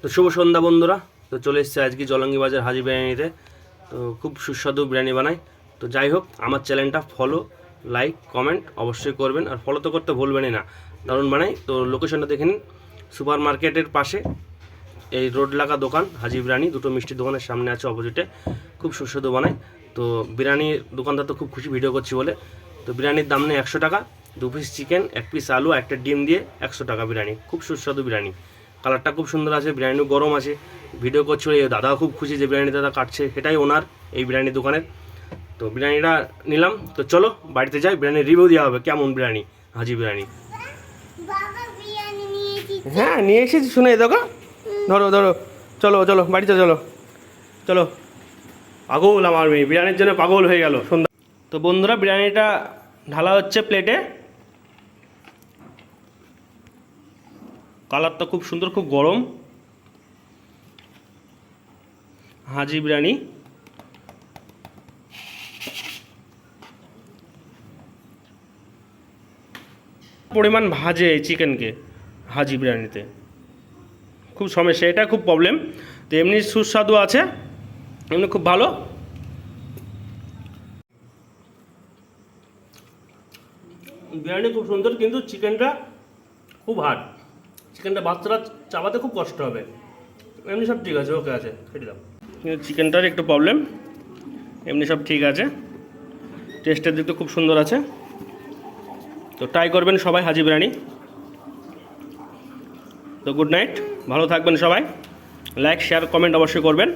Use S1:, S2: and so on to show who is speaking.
S1: তো শুভ সন্ধ্যা বন্ধুরা। তো চলে এসেছে আজকে জলঙ্গি বাজার হাজি বিরিয়ানিতে। তো খুব সুস্বাদু বিরিয়ানি বানাই। তো যাই হোক, আমার চ্যানেলটা ফলো, লাইক, কমেন্ট অবশ্যই করবেন, আর ফলো তো করতে ভুলবেনই না। দারুণ বানাই। তো লোকেশনটা দেখে নিন, সুপার মার্কেটের পাশে এই রোড লাগা দোকান হাজি বিরিয়ানি, দুটো মিষ্টি দোকানের সামনে আছে অপোজিটে। খুব সুস্বাদু বানাই। তো বিরিয়ানির দোকানদার তো খুব খুশি ভিডিও করছি বলে। তো বিরিয়ানির দাম নেই 100 টাকা, 2 পিস চিকেন, 1 পিস আলু, একটা ডিম দিয়ে 100 টাকা বিরিয়ানি। খুব সুস্বাদু বিরিয়ানি, কালারটা খুব সুন্দর আছে, বিরিয়ানিও গরম আছে। ভিডিও করছিল, এই দাদাও খুব খুশি যে বিরিয়ানি দাদা কাটছে, সেটাই ওনার এই বিরিয়ানি দোকানের। তো বিরিয়ানিটা নিলাম। তো চলো বাড়িতে যাই, বিরিয়ানির রিভিউ দেওয়া হবে কেমন বিরিয়ানি, হাজি বিরিয়ানি। হ্যাঁ নিয়ে এসেছি, শুনে দেখো, ধরো ধরো, চলো চলো বাড়িতে চলো চলো। পাগল আমার মেয়ে, বিরিয়ানির জন্য পাগল হয়ে গেল সন্ধ্যা। তো বন্ধুরা, বিরিয়ানিটা ঢালা হচ্ছে প্লেটে। কালারটা খুব সুন্দর, খুব গরম। হাজি বিরিয়ানি পরিমাণ ভাজে এই চিকেনকে হাজি বিরিয়ানিতে, খুব সমস্যা, এটা খুব প্রবলেম। তো এমনি সুস্বাদু আছে, এমনি খুব ভালো। বিরিয়ানি খুব সুন্দর, কিন্তু চিকেনটা খুব হার্ড। চিকেনটা বাচ্চারা চাবাতে খুব কষ্ট হবে। এমনি সব ঠিক আছে, ওকে আছে, খেতে দাও। কিন্তু চিকেনটার একটু প্রবলেম, এমনি সব ঠিক আছে। টেস্টের দিক তো খুব সুন্দর আছে। তো ট্রাই করবেন সবাই হাজি বিরিয়ানি। তো গুড নাইট, ভালো থাকবেন সবাই। লাইক, শেয়ার, কমেন্ট অবশ্যই করবেন।